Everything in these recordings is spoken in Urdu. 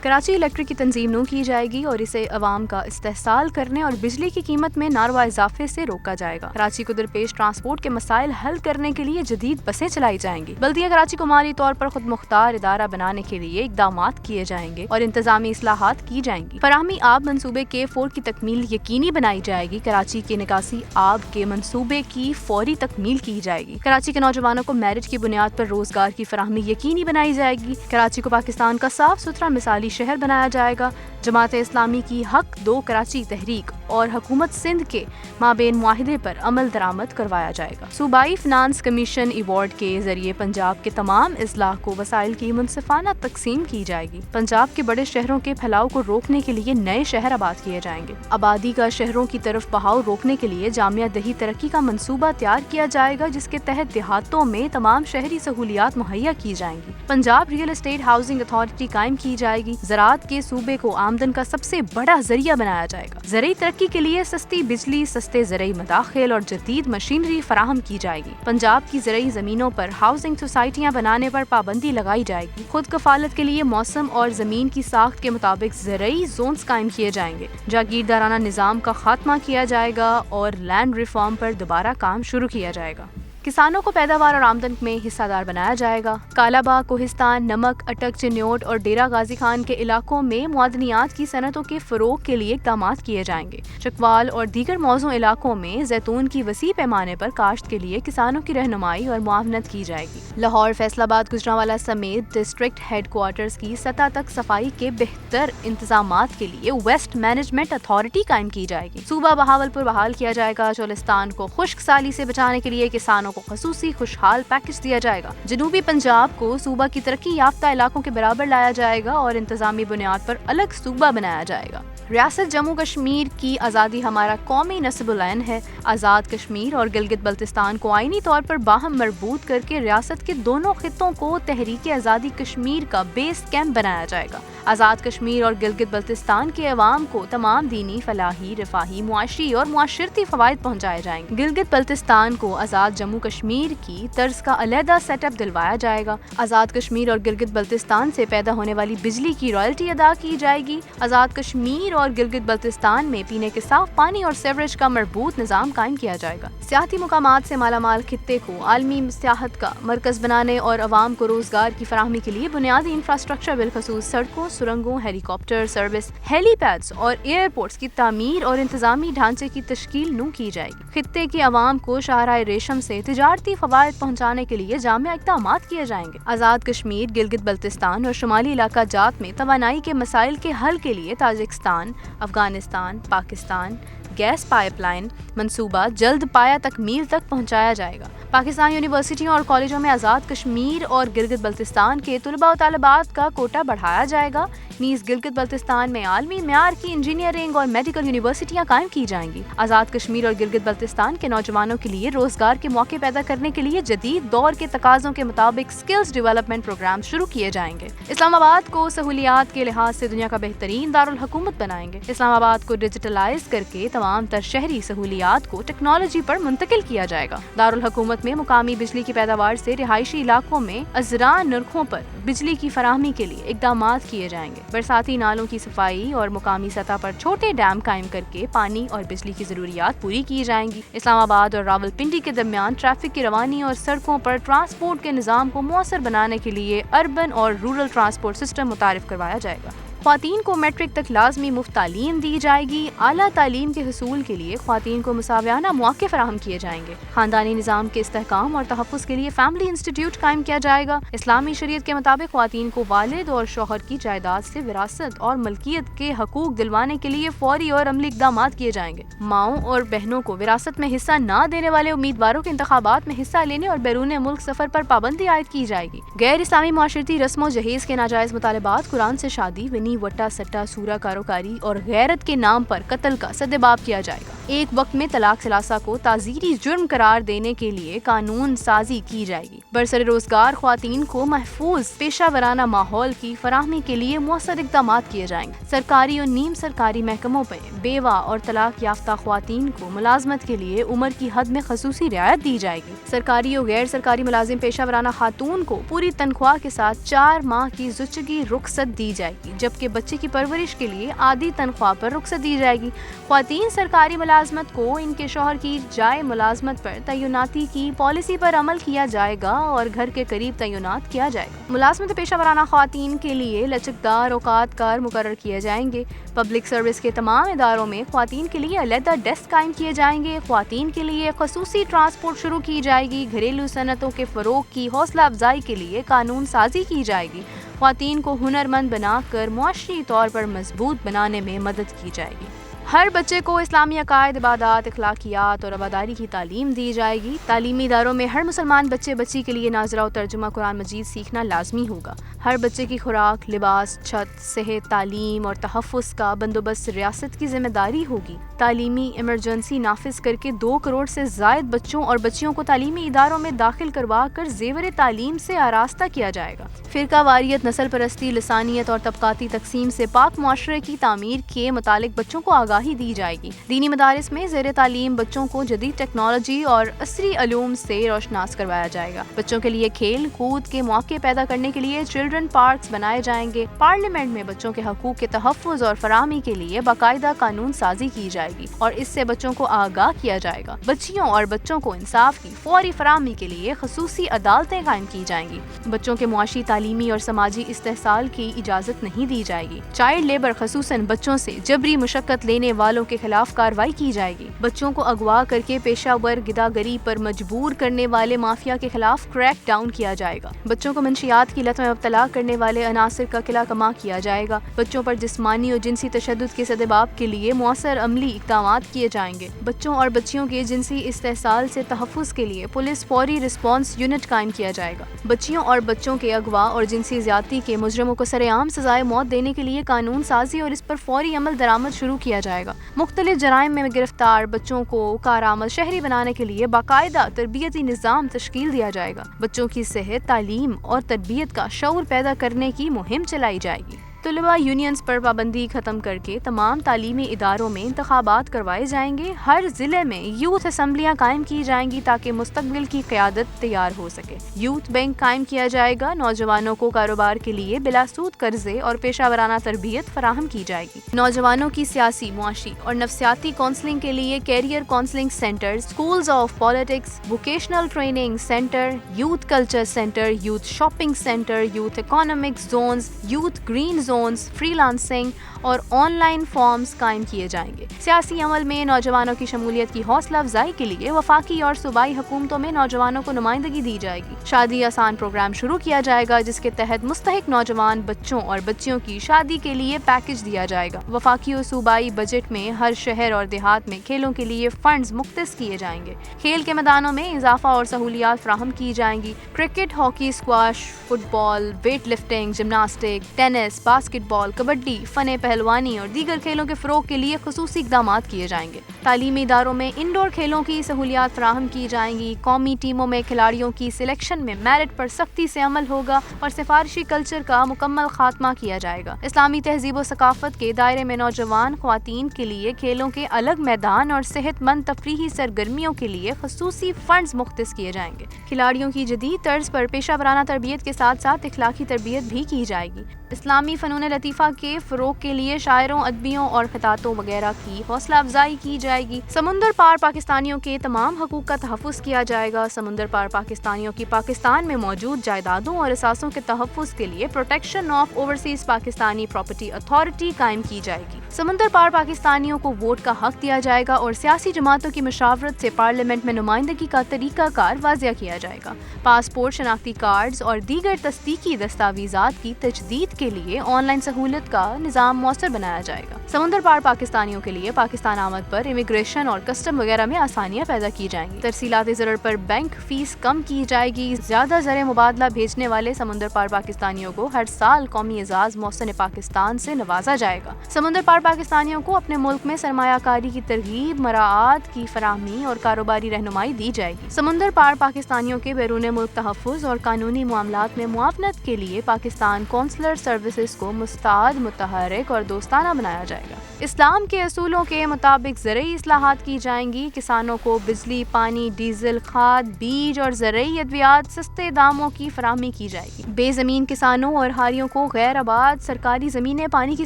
کراچی الیکٹرک کی تنظیم نو کی جائے گی اور اسے عوام کا استحصال کرنے اور بجلی کی قیمت میں ناروا اضافے سے روکا جائے گا۔ کراچی کو درپیش ٹرانسپورٹ کے مسائل حل کرنے کے لیے جدید بسیں چلائی جائیں گی۔ بلدیہ کراچی کو مالی طور پر خود مختار ادارہ بنانے کے لیے اقدامات کیے جائیں گے اور انتظامی اصلاحات کی جائیں گی۔ فراہمی آب منصوبے K4 کی تکمیل یقینی بنائی جائے گی۔ کراچی کے نکاسی آب کے منصوبے کی فوری تکمیل کی جائے گی۔ کراچی کے نوجوانوں کو میرٹ کی بنیاد پر روزگار کی فراہمی یقینی بنائی جائے گی۔ کراچی کو پاکستان کا صاف ستھرا مثالی شہر بنایا جائے گا۔ جماعت اسلامی کی حق 2 کراچی تحریک اور حکومت سندھ کے مابین معاہدے پر عمل درآمد کروایا جائے گا۔ صوبائی فنانس کمیشن ایوارڈ کے ذریعے پنجاب کے تمام اضلاع کو وسائل کی منصفانہ تقسیم کی جائے گی۔ پنجاب کے بڑے شہروں کے پھیلاؤ کو روکنے کے لیے نئے شہر آباد کیے جائیں گے۔ آبادی کا شہروں کی طرف بہاؤ روکنے کے لیے جامعہ دہی ترقی کا منصوبہ تیار کیا جائے گا، جس کے تحت دیہاتوں میں تمام شہری سہولیات مہیا کی جائیں گی۔ Punjab real estate housing authority قائم کی جائے گی۔ زراعت کے صوبے کو آمدن کا سب سے بڑا ذریعہ بنایا جائے گا۔ زرعی ترقی کے لیے سستی بجلی، سستے زرعی مداخل اور جدید مشینری فراہم کی جائے گی۔ پنجاب کی زرعی زمینوں پر ہاؤسنگ سوسائٹیاں بنانے پر پابندی لگائی جائے گی۔ خود کفالت کے لیے موسم اور زمین کی ساخت کے مطابق زرعی زونز قائم کیے جائیں گے۔ جاگیردارانہ نظام کا خاتمہ کیا جائے گا اور لینڈ ریفارم پر دوبارہ کام شروع کیا جائے گا۔ کسانوں کو پیداوار اور آمدن میں حصہ دار بنایا جائے گا۔ کالا باغ، کوہستان، نمک، اٹک، چنیوٹ اور ڈیرہ غازی خان کے علاقوں میں معدنیات کی صنعتوں کے فروغ کے لیے اقدامات کیے جائیں گے۔ چکوال اور دیگر موزوں علاقوں میں زیتون کی وسیع پیمانے پر کاشت کے لیے کسانوں کی رہنمائی اور معاونت کی جائے گی۔ لاہور، فیصل آباد، گجرانوالہ سمیت ڈسٹرکٹ ہیڈ کوارٹرز کی سطح تک صفائی کے بہتر انتظامات کے لیے ویسٹ مینجمنٹ اتھارٹی قائم کی جائے گی۔ صوبہ بہاولپور بحال کیا جائے گا۔ چولستان کو خشک سالی سے بچانے کے لیے کسانوں کو خصوصی خوشحال پیکج دیا جائے گا۔ جنوبی پنجاب کو صوبہ کی ترقی یافتہ علاقوں کے برابر لایا جائے گا اور انتظامی بنیاد پر الگ صوبہ بنایا جائے گا۔ ریاست جموں کشمیر کی آزادی ہمارا قومی نصب العین ہے۔ آزاد کشمیر اور گلگت بلتستان کو آئینی طور پر باہم مربوط کر کے ریاست کے دونوں خطوں کو تحریک آزادی کشمیر کا بیس کیمپ بنایا جائے گا۔ آزاد کشمیر اور گلگت بلتستان کے عوام کو تمام دینی، فلاحی، رفاہی، معاشی اور معاشرتی فوائد پہنچائے جائیں گے۔ گلگت بلتستان کو آزاد جموں کشمیر کی طرز کا علیحدہ سیٹ اپ دلوایا جائے گا۔ آزاد کشمیر اور گلگت بلتستان سے پیدا ہونے والی بجلی کی رائلٹی ادا کی جائے گی۔ آزاد کشمیر اور گلگت بلتستان میں پینے کے صاف پانی اور سیوریج کا مربوط نظام قائم کیا جائے گا۔ سیاحتی مقامات سے مالا مال خطے کو عالمی سیاحت کا مرکز بنانے اور عوام کو روزگار کی فراہمی کے لیے بنیادی انفراسٹرکچر بالخصوص سڑکوں، سرنگوں، ہیلی کاپٹر سروس، ہیلی پیڈز اور ایئرپورٹس کی تعمیر اور انتظامی ڈھانچے کی تشکیل نو کی جائے گی۔ خطے کی عوام کو شاہراہ ریشم سے تجارتی فوائد پہنچانے کے لیے جامع اقدامات کیے جائیں گے۔ آزاد کشمیر، گلگت بلتستان اور شمالی علاقہ جات میں توانائی کے مسائل کے حل کے لیے Tajikistan, Afghanistan, Pakistan gas pipeline منصوبہ جلد پایہ تکمیل تک پہنچایا جائے گا۔ پاکستان یونیورسٹیوں اور کالجوں میں آزاد کشمیر اور گلگت بلتستان کے طلباء و طالبات کا کوٹا بڑھایا جائے گا۔ نیز گلگت بلتستان میں عالمی معیار کی انجینئرنگ اور میڈیکل یونیورسٹیاں قائم کی جائیں گی۔ آزاد کشمیر اور گلگت بلتستان کے نوجوانوں کے لیے روزگار کے موقع پیدا کرنے کے لیے جدید دور کے تقاضوں کے مطابق سکلز ڈیولپمنٹ پروگرام شروع کیے جائیں گے۔ اسلام آباد کو سہولیات کے لحاظ سے دنیا کا بہترین دارالحکومت بنائیں گے۔ اسلام آباد کو ڈیجیٹلائز کر کے تمام تر شہری سہولیات کو ٹیکنالوجی پر منتقل کیا جائے گا۔ دارالحکومت میں مقامی بجلی کی پیداوار سے رہائشی علاقوں میں ازراں نرخوں پر بجلی کی فراہمی کے لیے اقدامات کیے جائیں گے۔ برساتی نالوں کی صفائی اور مقامی سطح پر چھوٹے ڈیم قائم کر کے پانی اور بجلی کی ضروریات پوری کی جائیں گی۔ اسلام آباد اور راولپنڈی کے درمیان ٹریفک کی روانی اور سڑکوں پر ٹرانسپورٹ کے نظام کو مؤثر بنانے کے لیے اربن اور رورل ٹرانسپورٹ سسٹم متعارف کروایا جائے گا۔ خواتین کو میٹرک تک لازمی مفت تعلیم دی جائے گی۔ اعلیٰ تعلیم کے حصول کے لیے خواتین کو مساویانہ مواقع فراہم کیے جائیں گے۔ خاندانی نظام کے استحکام اور تحفظ کے لیے فیملی انسٹیٹیوٹ قائم کیا جائے گا۔ اسلامی شریعت کے مطابق خواتین کو والد اور شوہر کی جائیداد سے وراثت اور ملکیت کے حقوق دلوانے کے لیے فوری اور عملی اقدامات کیے جائیں گے۔ ماؤں اور بہنوں کو وراثت میں حصہ نہ دینے والے امیدواروں کے انتخابات میں حصہ لینے اور بیرون ملک سفر پر پابندی عائد کی جائے گی۔ غیر اسلامی معاشرتی رسم و جہیز کے ناجائز مطالبات، قرآن سے شادی، ونی وٹا سٹا سورا کاروکاری اور غیرت کے نام پر قتل کا سدباب کیا جائے گا۔ ایک وقت میں طلاق ثلاثہ کو تعزیری جرم قرار دینے کے لیے قانون سازی کی جائے گی۔ برسر روزگار خواتین کو محفوظ پیشہ ورانہ ماحول کی فراہمی کے لیے مؤثر اقدامات کیے جائیں گے۔ سرکاری اور نیم سرکاری محکموں میں بیوہ اور طلاق یافتہ خواتین کو ملازمت کے لیے عمر کی حد میں خصوصی رعایت دی جائے گی۔ سرکاری اور غیر سرکاری ملازم پیشہ ورانہ خاتون کو پوری تنخواہ کے ساتھ 4 ماہ کی زچگی رخصت دی جائے گی، جبکہ بچے کی پرورش کے لیے آدھی تنخواہ پر رخصت دی جائے گی۔ خواتین سرکاری ملازمت کو ان کے شوہر کی جائے ملازمت پر تعیناتی کی پالیسی پر عمل کیا جائے گا اور گھر کے قریب تعینات کیا جائے گا۔ ملازمت پیشہ ورانہ خواتین کے لیے لچکدار اوقات کار مقرر کیے جائیں گے۔ پبلک سروس کے تمام اداروں میں خواتین کے لیے علیحدہ ڈیسک قائم کیے جائیں گے۔ خواتین کے لیے خصوصی ٹرانسپورٹ شروع کی جائے گی۔ گھریلو صنعتوں کے فروغ کی حوصلہ افزائی کے لیے قانون سازی کی جائے گی۔ خواتین کو ہنرمند بنا کر معاشی طور پر مضبوط بنانے میں مدد کی جائے گی۔ ہر بچے کو اسلامی عقائد، عبادات، اخلاقیات اور رواداری کی تعلیم دی جائے گی۔ تعلیمی اداروں میں ہر مسلمان بچے بچی کے لیے ناظرہ و ترجمہ قرآن مجید سیکھنا لازمی ہوگا۔ ہر بچے کی خوراک، لباس، چھت، صحت، تعلیم اور تحفظ کا بندوبست ریاست کی ذمہ داری ہوگی۔ تعلیمی ایمرجنسی نافذ کر کے 2 کروڑ سے زائد بچوں اور بچیوں کو تعلیمی اداروں میں داخل کروا کر زیور تعلیم سے آراستہ کیا جائے گا۔ فرقہ واریت، نسل پرستی، لسانیت اور طبقاتی تقسیم سے پاک معاشرے کی تعمیر کے متعلق بچوں کو آگاہی دی جائے گی۔ دینی مدارس میں زیر تعلیم بچوں کو جدید ٹیکنالوجی اور عصری علوم سے روشناس کروایا جائے گا۔ بچوں کے لیے کھیل کود کے مواقع پیدا کرنے کے لیے چلڈرن پارکس بنائے جائیں گے۔ پارلیمنٹ میں بچوں کے حقوق کے تحفظ اور فراہمی کے لیے باقاعدہ قانون سازی کی جائے گی اور اس سے بچوں کو آگاہ کیا جائے گا۔ بچیوں اور بچوں کو انصاف کی فوری فراہمی کے لیے خصوصی عدالتیں قائم کی جائیں گی۔ بچوں کے معاشی، تعلیمی اور سماجی استحصال کی اجازت نہیں دی جائے گی۔ چائلڈ لیبر، خصوصاً بچوں سے جبری مشقت لینے والوں کے خلاف کارروائی کی جائے گی۔ بچوں کو اغوا کر کے پیشہ ور گداگری پر مجبور کرنے والے مافیا کے خلاف کریک ڈاؤن کیا جائے گا۔ بچوں کو منشیات کی لت میں مبتلا کرنے والے عناصر کا قلع کما کیا جائے گا۔ بچوں پر جسمانی اور جنسی تشدد کے سدباب کے لیے مؤثر عملی اقدامات کیے جائیں گے۔ بچوں اور بچیوں کے جنسی استحصال سے تحفظ کے لیے پولیس فوری رسپانس یونٹ قائم کیا جائے گا۔ بچیوں اور بچوں کے اغوا اور جنسی زیادتی کے مجرموں کو سرعام سزائے موت دینے کے لیے قانون سازی اور اس پر فوری عمل درآمد شروع کیا جائے گا۔ مختلف جرائم میں گرفتار بچوں کو کارآمد شہری بنانے کے لیے باقاعدہ تربیتی نظام تشکیل دیا جائے گا۔ بچوں کی صحت، تعلیم اور تربیت کا شعور پیدا کرنے کی مہم چلائی جائے گی۔ طلبہ یونینز پر پابندی ختم کر کے تمام تعلیمی اداروں میں انتخابات کروائے جائیں گے۔ ہر ضلع میں یوتھ اسمبلیاں قائم کی جائیں گی تاکہ مستقبل کی قیادت تیار ہو سکے۔ یوتھ بینک قائم کیا جائے گا۔ نوجوانوں کو کاروبار کے لیے بلا سود قرضے اور پیشہ ورانہ تربیت فراہم کی جائے گی۔ نوجوانوں کی سیاسی، معاشی اور نفسیاتی کونسلنگ کے لیے career counselling centre, schools of politics, vocational training centre, youth culture centre, youth shopping centre, youth economic zones, youth green zones, freelancing اور آن لائن فارمز قائم کیے جائیں گے۔ سیاسی عمل میں نوجوانوں کی شمولیت کی حوصلہ افزائی کے لیے وفاقی اور صوبائی حکومتوں میں نوجوانوں کو نمائندگی دی جائے گی۔ شادی آسان پروگرام شروع کیا جائے گا جس کے تحت مستحق نوجوان بچوں اور بچیوں کی شادی کے لیے پیکج دیا جائے گا۔ وفاقی اور صوبائی بجٹ میں ہر شہر اور دیہات میں کھیلوں کے لیے فنڈز مختص کیے جائیں گے۔ کھیل کے میدانوں میں اضافہ اور سہولیات فراہم کی جائیں گی۔ Cricket, hockey, squash, football, weightlifting, gymnastic, tennis, basketball, kabaddi, فن پہلوانی اور دیگر کھیلوں کے فروغ کے لیے خصوصی اقدامات کیے جائیں گے۔ تعلیمی اداروں میں انڈور کھیلوں کی سہولیات فراہم کی جائیں گی۔ قومی ٹیموں میں کھلاڑیوں کی سلیکشن میں میرٹ پر سختی سے عمل ہوگا اور سفارشی کلچر کا مکمل خاتمہ کیا جائے گا۔ اسلامی تہذیب و ثقافت کے دائرے میں نوجوان خواتین کے لیے کھیلوں کے الگ میدان اور صحت مند تفریحی سرگرمیوں کے لیے خصوصی فنڈز مختص کیے جائیں گے۔ کھلاڑیوں کی جدید طرز پر پیشہ ورانہ تربیت کے ساتھ ساتھ اخلاقی تربیت بھی کی جائے گی۔ اسلامی فنون لطیفہ کے فروغ کے لیے شاعروں، ادیبوں اور خطاطوں وغیرہ کی حوصلہ افزائی کی جائے گی۔ سمندر پار پاکستانیوں کے تمام حقوق کا تحفظ کیا جائے گا۔ سمندر پار پاکستانیوں کی پاکستان میں موجود جائیدادوں اور اثاثوں کے تحفظ کے لیے protection of overseas Pakistani property authority قائم کی جائے گی۔ سمندر پار پاکستانیوں کو ووٹ کا حق دیا جائے گا اور سیاسی جماعتوں کی مشاورت سے پارلیمنٹ میں نمائندگی کا طریقہ کار واضح کیا جائے گا۔ پاسپورٹ، شناختی کارڈز اور دیگر تصدیقی دستاویزات کی تجدید کے لیے آن لائن سہولت کا نظام مؤثر بنایا جائے گا۔ سمندر پار پاکستانیوں کے لیے پاکستان آمد پر امیگریشن اور کسٹم وغیرہ میں آسانیاں پیدا کی جائیں گی۔ ترسیلات زر پر بینک فیس کم کی جائے گی۔ زیادہ زر مبادلہ بھیجنے والے سمندر پار پاکستانیوں کو ہر سال قومی اعزاز محسن پاکستان سے نوازا جائے گا۔ سمندر پار پاکستانیوں کو اپنے ملک میں سرمایہ کاری کی ترغیب، مراعات کی فراہمی اور کاروباری رہنمائی دی جائے گی۔ سمندر پار پاکستانیوں کے بیرون ملک تحفظ اور قانونی معاملات میں معاونت کے لیے پاکستان کونسلر سروسز کو مستعد، متحرک اور دوستانہ بنایا جائے گا۔ اسلام کے اصولوں کے مطابق زرعی اصلاحات کی جائیں گی۔ کسانوں کو بجلی، پانی، ڈیزل، کھاد، بیج اور زرعی ادویات سستے داموں کی فراہمی کی جائے گی۔ بے زمین کسانوں اور ہاریوں کو غیر آباد سرکاری زمینیں پانی کی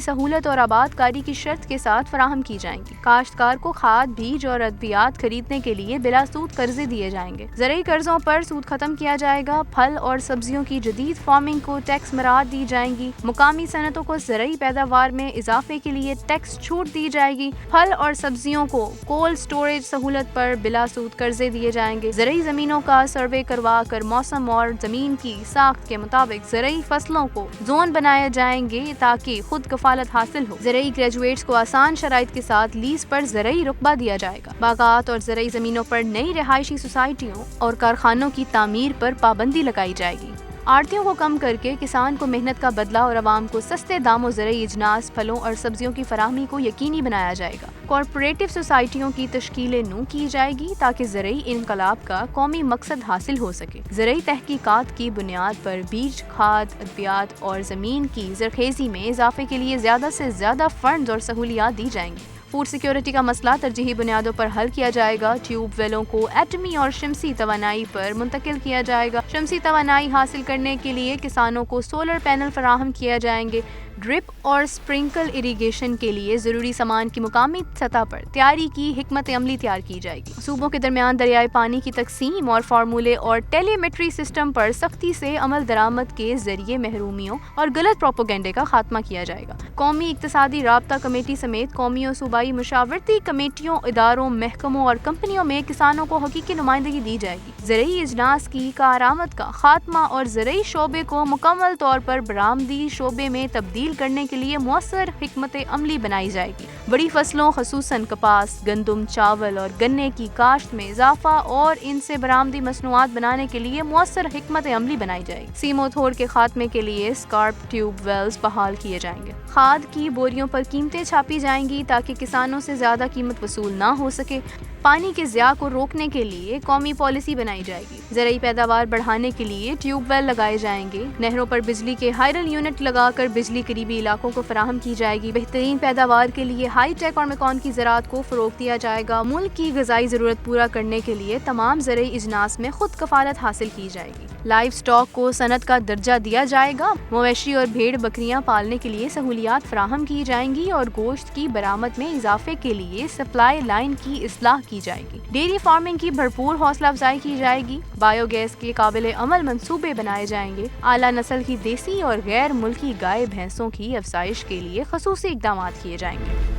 سہولت اور آباد کاری کی شرط کے ساتھ فراہم کی جائیں گی۔ کاشتکار کو کھاد، بیج اور ادویات خریدنے کے لیے بلا سود قرضے دیے جائیں گے۔ زرعی قرضوں پر سود ختم کیا جائے گا۔ پھل اور سبزیوں کی جدید فارمنگ کو ٹیکس مراعات دی جائیں گی۔ مقامی صنعتوں کو زرعی پیداوار میں اضافے کے لیے ٹیکس چھوٹ دی جائے گی۔ پھل اور سبزیوں کو کولڈ سٹوریج سہولت پر بلا سود قرضے دیے جائیں گے۔ زرعی زمینوں کا سروے کروا کر موسم اور زمین کی ساخت کے مطابق زرعی فصلوں کو زون بنائے جائیں گے تاکہ خود کفالت حاصل ہو۔ زرعی گریجویٹس کو آسان شرائط کے ساتھ لیز پر زرعی رقبہ دیا جائے گا۔ باغات اور زرعی زمینوں پر نئی رہائشی سوسائٹیوں اور کارخانوں کی تعمیر پر پابندی لگائی جائے گی۔ آڑتیوں کو کم کر کے کسان کو محنت کا بدلہ اور عوام کو سستے داموں زرعی اجناس، پھلوں اور سبزیوں کی فراہمی کو یقینی بنایا جائے گا۔ کوآپریٹو سوسائٹیوں کی تشکیل نو کی جائے گی تاکہ زرعی انقلاب کا قومی مقصد حاصل ہو سکے۔ زرعی تحقیقات کی بنیاد پر بیج، کھاد، ادویات اور زمین کی زرخیزی میں اضافے کے لیے زیادہ سے زیادہ فنڈز اور سہولیات دی جائیں گی۔ فوڈ سیکیورٹی کا مسئلہ ترجیحی بنیادوں پر حل کیا جائے گا۔ ٹیوب ویلوں کو ایٹمی اور شمسی توانائی پر منتقل کیا جائے گا۔ شمسی توانائی حاصل کرنے کے لیے کسانوں کو سولر پینل فراہم کیا جائیں گے۔ ڈرپ اور سپرنکل اریگیشن کے لیے ضروری سامان کی مقامی سطح پر تیاری کی حکمت عملی تیار کی جائے گی۔ صوبوں کے درمیان دریائے پانی کی تقسیم اور فارمولے اور ٹیلی میٹری سسٹم پر سختی سے عمل درآمد کے ذریعے محرومیوں اور غلط پروپیگنڈے کا خاتمہ کیا جائے گا۔ قومی اقتصادی رابطہ کمیٹی سمیت قومی اور صوبائی مشاورتی کمیٹیوں، اداروں، محکموں اور کمپنیوں میں کسانوں کو حقیقی نمائندگی دی جائے گی۔ زرعی اجناس کی کارآمد کا خاتمہ اور زرعی شعبے کو مکمل طور پر برآمدی شعبے میں تبدیل کرنے کے لیے مؤثر حکمت عملی بنائی جائے گی۔ بڑی فصلوں خصوصاً کپاس، گندم، چاول اور گنے کی کاشت میں اضافہ اور ان سے برآمدی مصنوعات بنانے کے لیے مؤثر حکمت عملی بنائی جائے گی۔ سیم و تھور کے خاتمے کے لیے اسکارپ ٹیوب ویلز بحال کیے جائیں گے۔ کھاد کی بوریوں پر قیمتیں چھاپی جائیں گی تاکہ کسانوں سے زیادہ قیمت وصول نہ ہو سکے۔ پانی کے ضیاع کو روکنے کے لیے قومی پالیسی بنائی جائے گی۔ زرعی پیداوار بڑھانے کے لیے ٹیوب ویل لگائے جائیں گے۔ نہروں پر بجلی کے ہائیڈل یونٹ لگا کر بجلی قریبی علاقوں کو فراہم کی جائے گی۔ بہترین پیداوار کے لیے ہائی ٹیک اور میکان کی زراعت کو فروغ دیا جائے گا۔ ملک کی غذائی ضرورت پورا کرنے کے لیے تمام زرعی اجناس میں خود کفالت حاصل کی جائے گی۔ لائیو اسٹاک کو صنعت کا درجہ دیا جائے گا۔ مویشی اور بھیڑ بکریاں پالنے کے لیے سہولیات فراہم کی جائیں گی اور گوشت کی برآمد میں اضافے کے لیے سپلائی لائن کی اصلاح کی جائے گی۔ ڈیری فارمنگ کی بھرپور حوصلہ افزائی کی جائے گی۔ بایو گیس کے قابل عمل منصوبے بنائے جائیں گے۔ اعلیٰ نسل کی دیسی اور غیر ملکی گائے بھینسوں کی افزائش کے لیے خصوصی اقدامات کیے جائیں گے۔